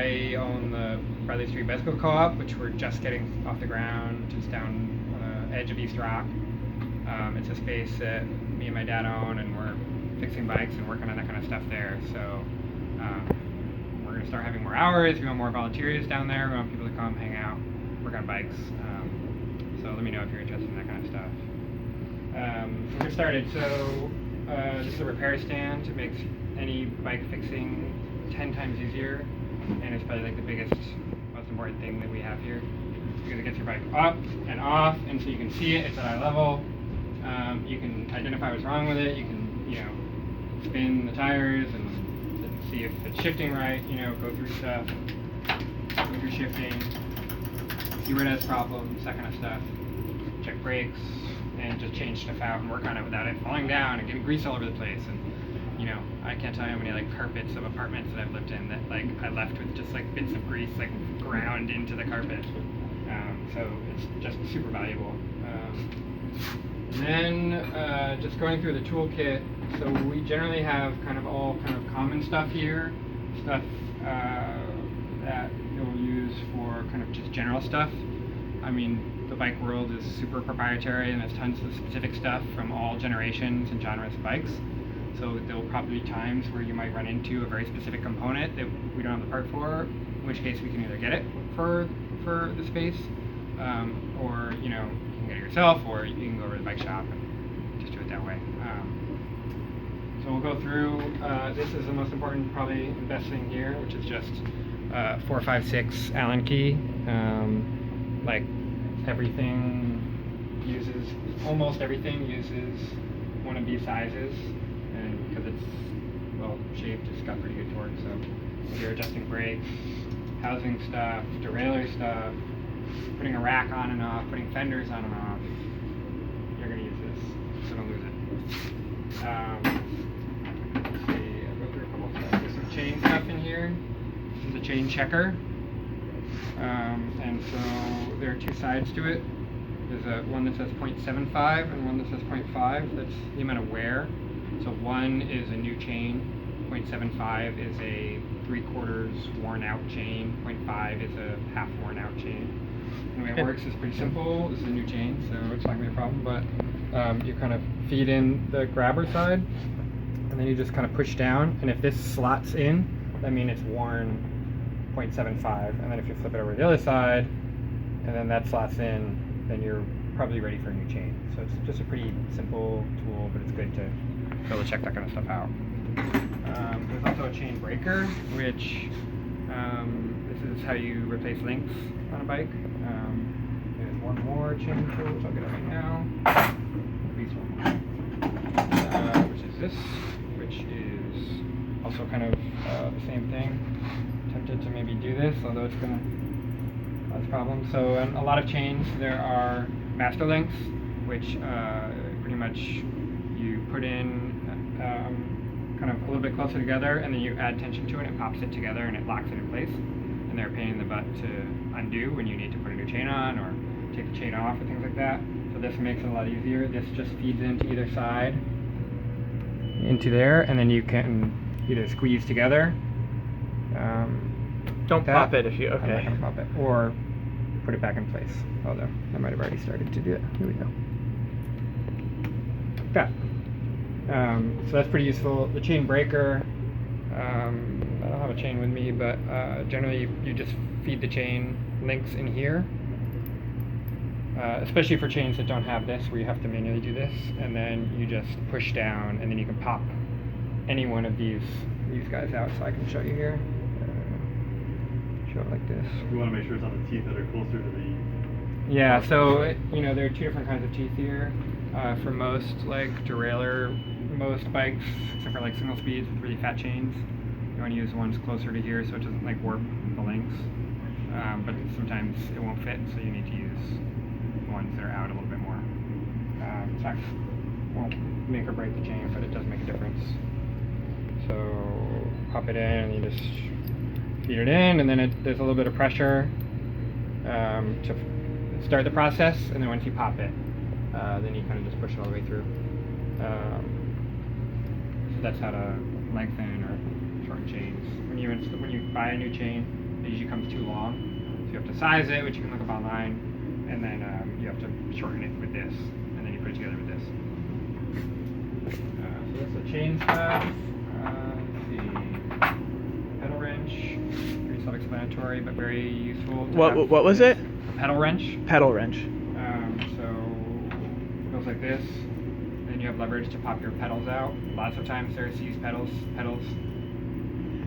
I own the Bradley Street Bicycle Co-op, which we're just getting off the ground, just down edge of East Rock. It's a space that me and my dad own, and we're fixing bikes and working on that kind of stuff there. So we're going to start having more hours. We want more volunteers down there. We want people to come hang out, work on bikes. So let me know if you're interested in that kind of stuff. We'll get started. So this is a repair stand. It makes any bike fixing 10 times easier, and it's probably like the biggest, most important thing that we have here, because it gets your bike up and off, and so you can see it. It's at eye level. You can identify what's wrong with it. You can, spin the tires and see if it's shifting right. Go through stuff, go through shifting, see where it has problems, that kind of stuff. Check brakes, and just change stuff out and work on it without it falling down and getting grease all over the place. And I can't tell you how many carpets of apartments that I've lived in that I left with just bits of grease ground into the carpet. So it's just super valuable. And then just going through the toolkit. So we generally have all common stuff here, stuff that you'll use for just general stuff. I mean, the bike world is super proprietary, and there's tons of specific stuff from all generations and genres of bikes. So there will probably be times where you might run into a very specific component that we don't have the part for, in which case we can either get it for the space, or you can get it yourself, or you can go over to the bike shop and just do it that way. So we'll go through, this is the most important, probably the best thing here, which is just 456 Allen key. Almost everything uses one of these sizes, and because it's well shaped, it's got pretty good torque. So if you're adjusting brakes, housing stuff, derailleur stuff, putting a rack on and off, putting fenders on and off, you're going to use this, so don't lose it. Let's see, I'll go through a couple of stuff. There's some chain stuff in here. This is a chain checker, and so there are two sides to it. There's one that says 0.75 and one that says 0.5. That's the amount of wear. So one is a new chain, 0.75 is a 3/4 worn out chain, 0.5 is a half worn out chain. And the way it works is pretty simple. This is a new chain, so it's not going to be a problem, but you feed in the grabber side, and then you just push down, and if this slots in, that means it's worn 0.75, and then if you flip it over to the other side, and then that slots in, then you're probably ready for a new chain. So it's just a pretty simple tool, but it's good to be able to check that kind of stuff out. There's also a chain breaker, which this is how you replace links on a bike. There's one more chain tool, which I'll get out right now. At least one more. Which is this, which is also the same thing. Tempted to maybe do this, although it's going to cause problems. So in a lot of chains, there are master links, which pretty much you put in a little bit closer together, and then you add tension to it, and it pops it together, and it locks it in place. And they're a pain in the butt to undo when you need to put a new chain on or take the chain off or things like that. So this makes it a lot easier. This just feeds into either side, into there, and then you can either squeeze together. Don't pop it if you, okay. I'm not gonna pop it. Or put it back in place. Although I might have already started to do it. Here we go. Like that. So that's pretty useful. The chain breaker, I don't have a chain with me, but generally you just feed the chain links in here. Especially for chains that don't have this, where you have to manually do this, and then you just push down, and then you can pop any one of these guys out. So I can show you here. Show it like this. You want to make sure it's on the teeth that are closer to the... Yeah, so there are two different kinds of teeth here. For most derailleur, most bikes, except for single speeds with really fat chains, you want to use the ones closer to here so it doesn't warp the links. But sometimes it won't fit, so you need to use ones that are out a little bit more. That won't make or break the chain, but it does make a difference. So pop it in, and you just feed it in, and then there's a little bit of pressure to start the process, and then once you pop it, then you just push it all the way through. So that's how to lengthen or shorten chains. When you buy a new chain, it usually comes too long. So you have to size it, which you can look up online, and then you have to shorten it with this, and then you put it together with this. So that's the chain stuff. Let's see. Pedal wrench, pretty self-explanatory, but very useful. What was it? Pedal wrench. Pedal wrench. So it goes like this. Then you have leverage to pop your pedals out. Lots of times there's these pedals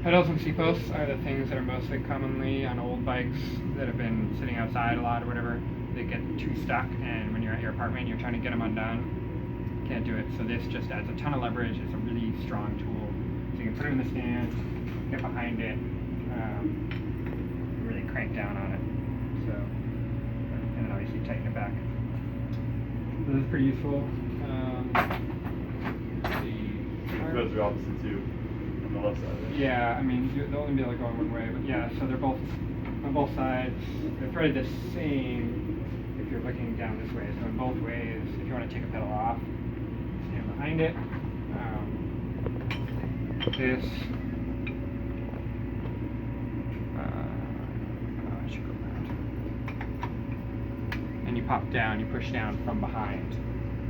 and C-posts are the things that are mostly commonly on old bikes that have been sitting outside a lot or whatever. They get too stuck, and when you're at your apartment, you're trying to get them undone. Can't do it. So this just adds a ton of leverage. It's a really strong tool. So you can put it in the stand, get behind it, really crank down on it. So, and then obviously tighten it back. So this is pretty useful. It goes the opposite too, on the left side. Right? Yeah, I mean, they'll only be able to go one way, but yeah, so they're both, on both sides, they're threaded the same if you're looking down this way. So in both ways, if you want to take a pedal off, stand behind it. This, I should go around. And you pop down, you push down from behind,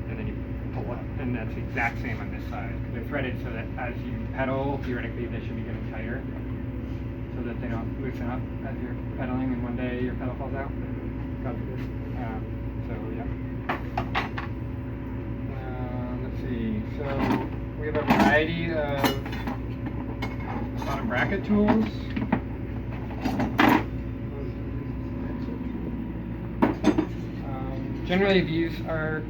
and then you pull up, and that's the exact same on this side. They're threaded so that as you pedal, theoretically they should be getting tighter, so that they don't loosen up as you're pedaling and one day your pedal falls out. God forbid. So yeah. Let's see. So we have a variety of bottom bracket tools. Generally these are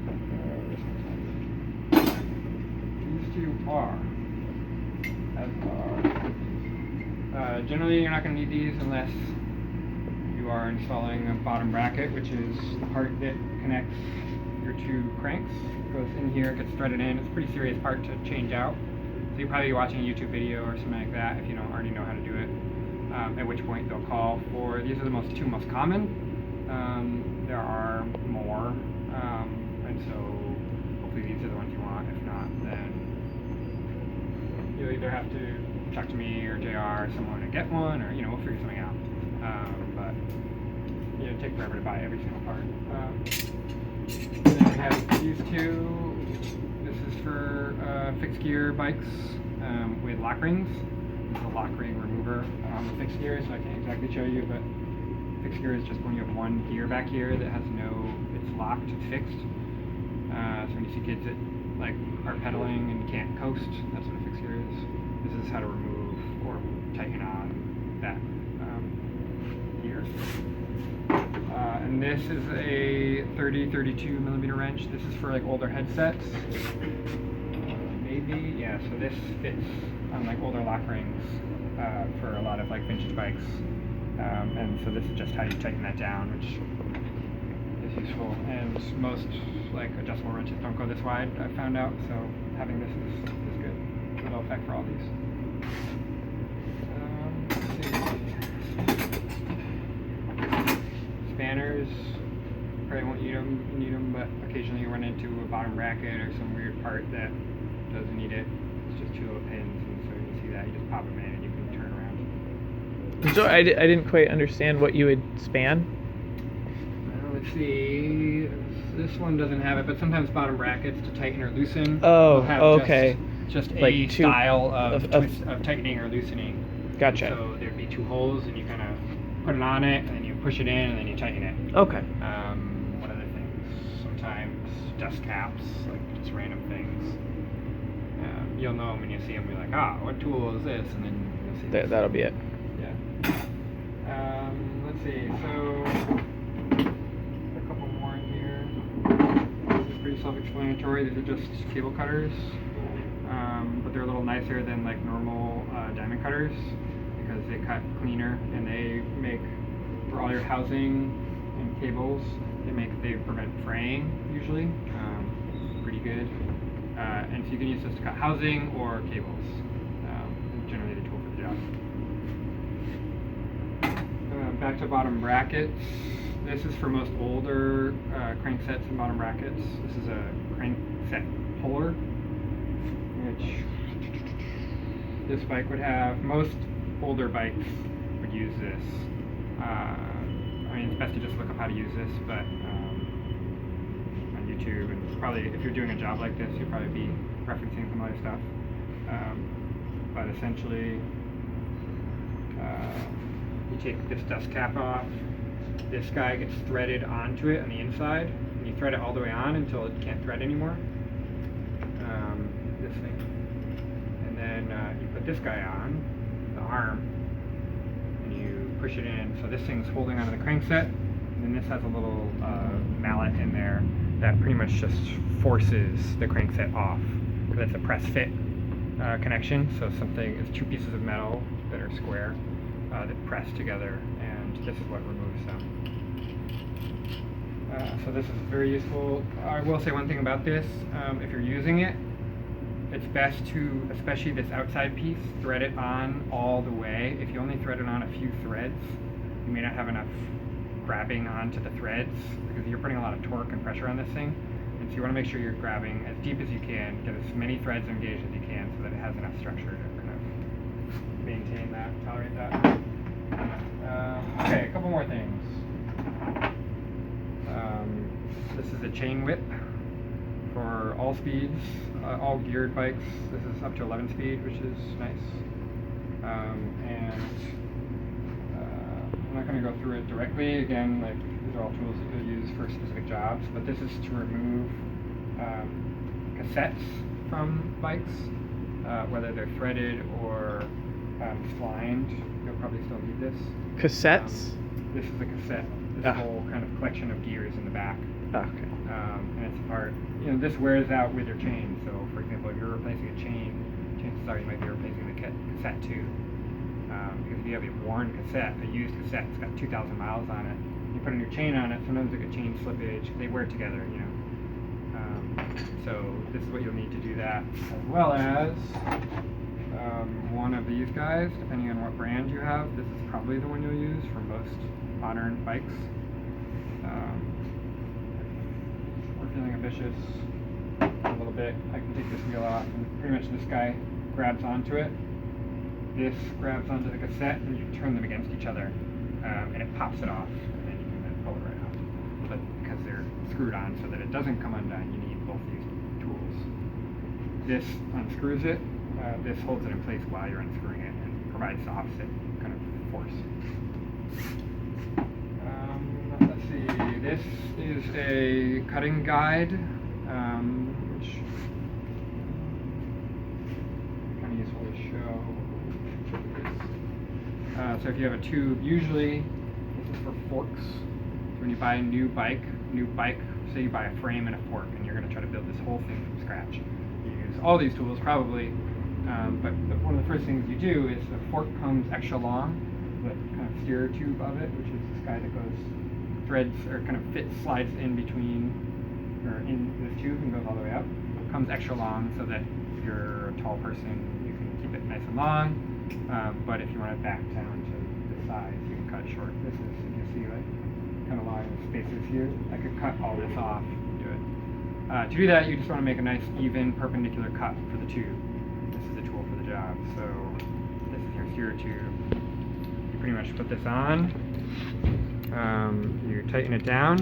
generally you're not going to need these unless you are installing a bottom bracket, which is the part that connects your two cranks. It goes in here, gets threaded in. It's a pretty serious part to change out. So you're probably watching a YouTube video or something like that if you don't already know how to do it. At which point they'll call for, these are the two most common. There are more, and so hopefully these are the ones you want. If not, then you'll either have to talk to me or JR or someone to get one, or we'll figure something out. But it'll take forever to buy every single part. And then we have these two. This is for fixed gear bikes with lock rings. This is a lock ring remover on the fixed gear, so I can't exactly show you, but fixed gear is just when you have one gear back here that has it's locked, it's fixed. So when you see kids that are pedaling and can't coast, that's what a fixed gear is. This is how to remove or tighten on that gear. And this is a 32 millimeter wrench. This is for older headsets. Maybe, yeah, so this fits on older lock rings for a lot of vintage bikes. And so this is just how you tighten that down, which is useful. And most adjustable wrenches don't go this wide, I've found out, so having this is good. It'll effect for all these. Spanners, probably won't need them, but occasionally you run into a bottom bracket or some weird part that doesn't need it. It's just two little pins, and so you see that, you just pop them in and you can turn around. So I didn't quite understand what you would span. Let's see, this one doesn't have it, but sometimes bottom brackets to tighten or loosen Oh, will have okay. just a Like two- style of tightening or loosening. Gotcha. So there'd be two holes, and you kind of put it on it, and then you push it in, and then you tighten it. Okay. What other things? Sometimes dust caps, just random things. You'll know them when you see them. You're like, what tool is this? And then you'll see. That'll be it. Yeah. Let's see. So a couple more in here. This is pretty self-explanatory. These are just cable cutters, but they're a little nicer than normal diamond cutters because they cut cleaner, and they make for all your housing and cables. They prevent fraying usually. Pretty good. And so you can use this to cut housing or cables. Generally the tool for the job. Back to bottom brackets. This is for most older cranksets and bottom brackets. This is a crankset puller, which this bike would have. Most older bikes would use this. I mean, it's best to just look up how to use this, but on YouTube, and probably if you're doing a job like this, you'll probably be referencing some other stuff. But essentially, you take this dust cap off. This guy gets threaded onto it on the inside, and you thread it all the way on until it can't thread anymore. This thing, and then you put this guy on the arm, and you push it in. So this thing's holding onto the crankset, and then this has a little mallet in there that pretty much just forces the crankset off, because it's a press fit connection. So it's two pieces of metal that are square that press together, and this is what removes them. So this is very useful. I will say one thing about this: if you're using it, it's best to, especially this outside piece, thread it on all the way. If you only thread it on a few threads, you may not have enough grabbing onto the threads, because you're putting a lot of torque and pressure on this thing. And so you want to make sure you're grabbing as deep as you can, get as many threads engaged as you can, so that it has enough structure to kind of maintain that, tolerate that. Okay, a couple more things. This is a chain whip for all speeds, all geared bikes. This is up to 11 speed, which is nice. And I'm not going to go through it directly. Again, like, these are all tools that you'll use for specific jobs, but this is to remove cassettes from bikes, whether they're threaded or splined. You'll probably still need this. Cassettes? This is a cassette. This whole kind of collection of gears in the back. Oh, okay. And it's a part, this wears out with your chain. So, for example, if you're replacing a chain, chances are you might be replacing the cassette too. Because if you have a worn cassette, a used cassette, it's got 2,000 miles on it, you put a new chain on it, sometimes you get chain slippage, they wear together, So this is what you'll need to do that, as well as one of these guys, depending on what brand you have. This is probably the one you'll use for most modern bikes. We're feeling ambitious a little bit. I can take this wheel off, and pretty much this guy grabs onto it. This grabs onto the cassette, and you turn them against each other, and it pops it off, and then you can then pull it right off. But because they're screwed on so that it doesn't come undone, you need both these tools. This unscrews it. This holds it in place while you're unscrewing it, and provides the opposite kind of force. Let's see. This is a cutting guide, which kind of useful to show. So if you have a tube, usually this is for forks. So when you buy a new bike, say you buy a frame and a fork, and you're going to try to build this whole thing from scratch. You use all these tools probably, but one of the first things you do is the fork comes extra long, the kind of steer tube of it, which is this guy that goes, threads or kind of slides in between, or in this tube and goes all the way up. It comes extra long so that if you're a tall person, you can keep it nice and long. But if you want it back down to the size, you can cut it short. This is, you can see, like, kind of long spaces here. I could cut all this off and do it. To do that, you just want to make a nice, even, perpendicular cut for the tube. This is the tool for the job. So this is your steer tube. You pretty much put this on. You tighten it down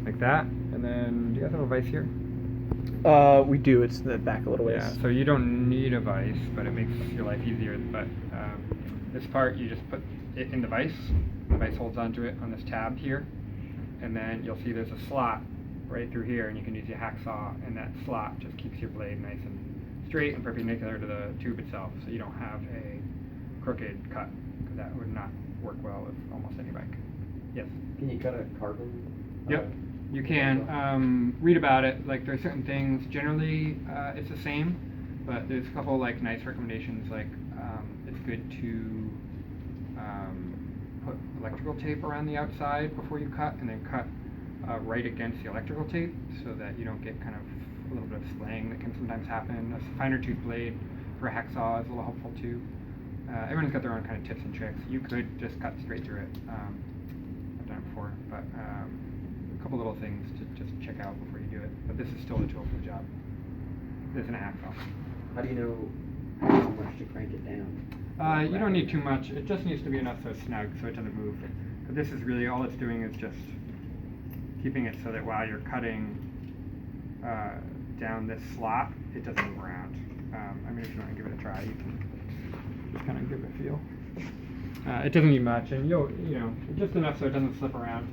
like that, and then do you guys have a vise here? We do. It's in the back a little ways. Yeah, so you don't need a vise, but it makes your life easier. But this part, you just put it in the vise. The vise holds onto it on this tab here, and then you'll see there's a slot right through here, and you can use your hacksaw, and that slot just keeps your blade nice and straight and perpendicular to the tube itself, so you don't have a crooked cut, because that would not work well with almost any bike. Yes? Can you cut a carbon? Yep, you can. Read about it. Like, there are certain things. Generally, it's the same, but there's a couple like nice recommendations. Like, it's good to put electrical tape around the outside before you cut, and then cut right against the electrical tape, so that you don't get kind of a little bit of splaying that can sometimes happen. A finer tooth blade for a hacksaw is a little helpful too. Everyone's got their own kind of tips and tricks. You could just cut straight through it. I've done it before, but a couple little things to just check out before you do it. But this is still the tool for the job. This isn't a hacksaw. How do you know how much to crank it down? You don't need too much. It just needs to be enough so it's snug, so it doesn't move. But this is really all it's doing is just keeping it so that while you're cutting down this slot, it doesn't move around. I mean, if you want to give it a try, you can just kind of give it a feel. It doesn't need much, and you know, just enough so it doesn't slip around.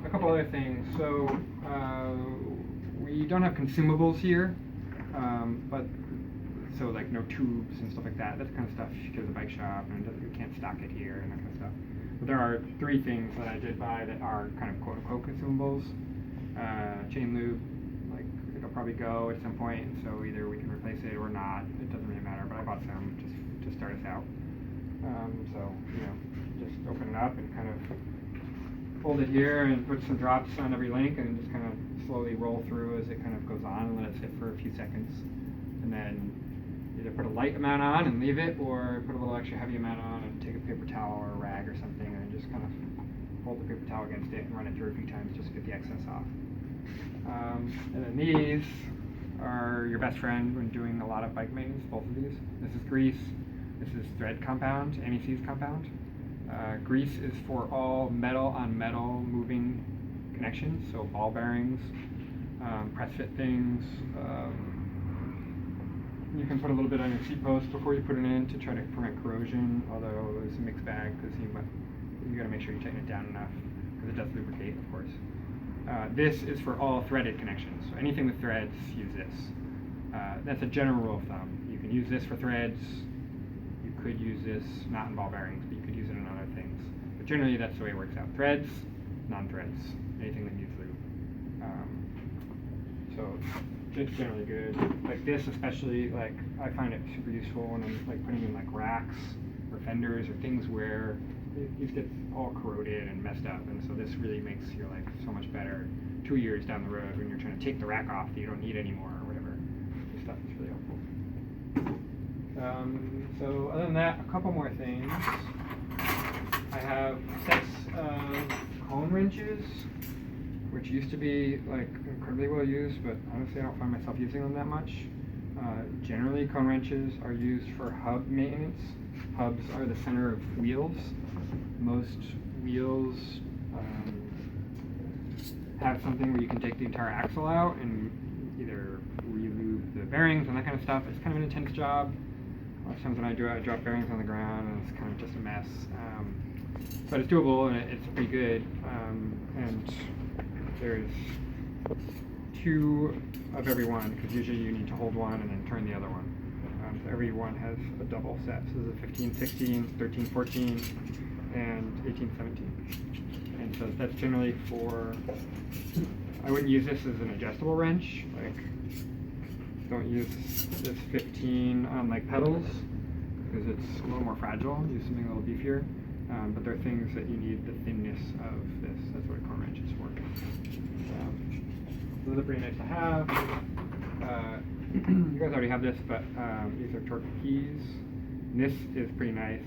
A couple other things. So we don't have consumables here, but so like no tubes and stuff like that. That kind of stuff you go to the bike shop, and we can't stock it here and that kind of stuff. But there are 3 things that I did buy that are kind of quote unquote consumables. Chain lube, like it'll probably go at some point, so either we can replace it or not. It doesn't really matter. But I bought some just to start us out. So you know, just open it up and kind of hold it here and put some drops on every link and just kind of slowly roll through as it kind of goes on and let it sit for a few seconds. And then either put a light amount on and leave it, or put a little extra heavy amount on and take a paper towel or a rag or something and just kind of hold the paper towel against it and run it through a few times just to get the excess off. And then these are your best friend when doing a lot of bike maintenance, both of these. This is grease. This is thread compound, MEC's compound. Grease is for all metal on metal moving connections, so ball bearings, press fit things. You can put a little bit on your seat post before you put it in to try to prevent corrosion, although it's a mixed bag because you got to make sure you tighten it down enough because it does lubricate, of course. This is for all threaded connections, so anything with threads, use this. That's a general rule of thumb. You can use this for threads. You could use this not in ball bearings, but you could use it in other things. But generally, that's the way it works out. Threads, non-threads, anything that needs lube. So it's generally good. Like this, especially, like I find it super useful when I'm like putting in like racks or fenders or things where it gets all corroded and messed up, and so this really makes your life so much better 2 years down the road when you're trying to take the rack off that you don't need anymore or whatever. This stuff is really helpful. So other than that, a couple more things. I have sets of cone wrenches, which used to be like incredibly well used, but honestly I don't find myself using them that much. Generally, cone wrenches are used for hub maintenance. Hubs are the center of wheels. Most wheels have something where you can take the entire axle out and either re-lube the bearings and that kind of stuff. It's kind of an intense job. A lot of times when I do it, I drop bearings on the ground and it's kind of just a mess. But it's doable and it's pretty good. And there's 2 of every one, because usually you need to hold one and then turn the other one. So every one has a double set. So this is a 15, 16, 13, 14, and 18, 17. And so that's generally for, I wouldn't use this as an adjustable wrench. Like, don't use this 15 on like pedals because it's a little more fragile. Use something a little beefier. But there are things that you need the thinness of this. That's what a cone wrench is for. Those are pretty nice to have. You guys already have this, but these are torque keys. And this is pretty nice.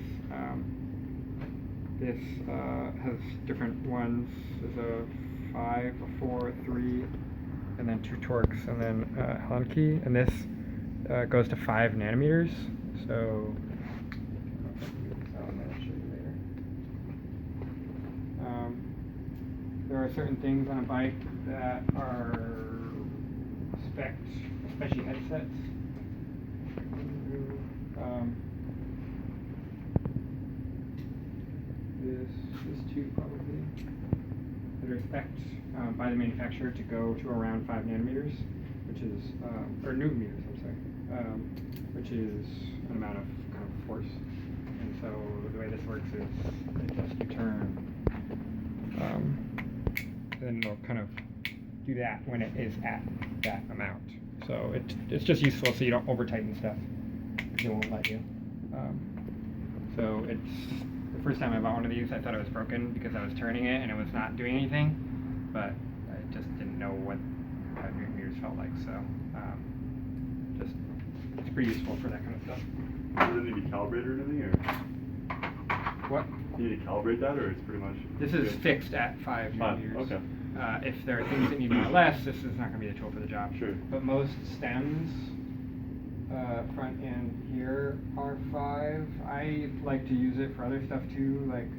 This has different ones. There's a 5, a 4, a 3, and then 2 torques, and then Allen key. And this goes to 5 nanometers. So there are certain things on a bike that are spec'd, especially headsets. This too probably. That are spec'd by the manufacturer to go to around 5 nanometers, which is, or newton meters, I'm sorry, which is an amount of kind of force. And so the way this works is it just, you turn, then it'll kind of do that when it is at that amount. So it's just useful so you don't over tighten stuff because it won't let you. So it's the first time I bought one of these, I thought it was broken because I was turning it and it was not doing anything, but I just didn't know what 5 newton meters felt like. So just it's pretty useful for that kind of stuff. Does it need to be calibrated or anything, or? What? Do you need to calibrate that, or it's pretty much? This is good? fixed at 5 newton meters. Okay. If there are things that need more or less, this is not going to be the tool for the job. Sure. But most stems, front and here, R5. I like to use it for other stuff too, like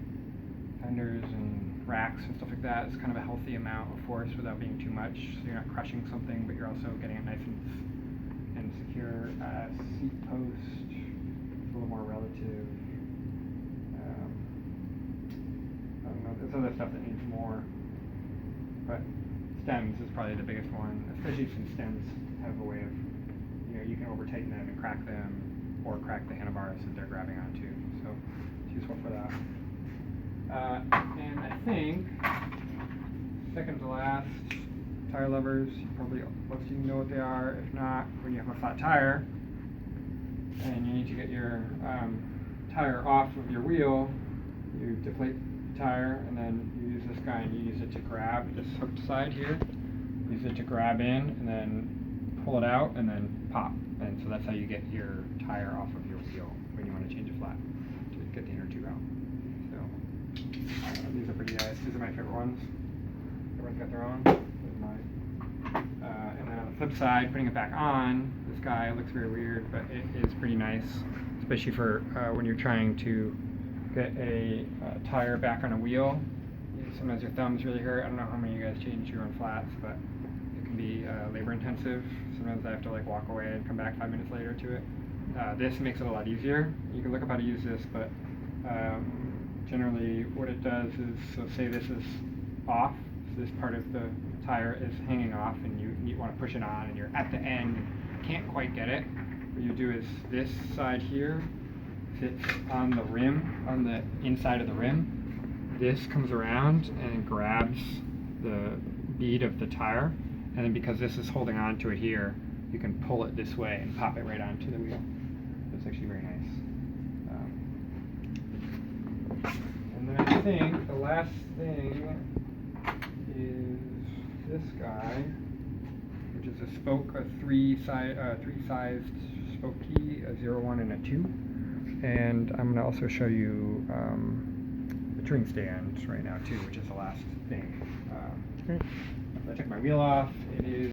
fenders and racks and stuff like that. It's kind of a healthy amount of force without being too much, so you're not crushing something, but you're also getting it nice and secure. Seat post, it's a little more relative. I don't know, there's other stuff that needs more, but stems is probably the biggest one, especially since stems have a way of, you can over tighten them and crack them, or crack the handlebars that they're grabbing onto, so it's useful for that. And I think, second to last, tire levers. Probably most of you know what they are. If not, when you have a flat tire and you need to get your tire off of your wheel, you deflate the tire and then you use this guy and you use it to grab this hooked side here. Use it to grab in and then pull it out and then pop. And so that's how you get your tire off of your wheel when you want to change it flat, to get the inner tube out. So these are pretty nice. These are my favorite ones. Everyone's got their own. There's mine. And then on the flip side, putting it back on, this guy looks very weird, but it is pretty nice, especially for when you're trying to get a tire back on a wheel. Sometimes your thumbs really hurt. I don't know how many of you guys change your own flats, but it can be labor intensive. Sometimes I have to like walk away and come back 5 minutes later to it. This makes it a lot easier. You can look up how to use this, but generally what it does is, so say this is off, so this part of the tire is hanging off and you want to push it on and you're at the end and can't quite get it. What you do is this side here sits on the rim, on the inside of the rim. This comes around and grabs the bead of the tire, and then because this is holding on to it here, you can pull it this way and pop it right onto the wheel. It's actually very nice. And then I think the last thing is this guy, which is a spoke, a three-sized spoke key, a 0, 1, and a 2. And I'm going to also show you the touring stand right now too, which is the last thing. I took my wheel off. It is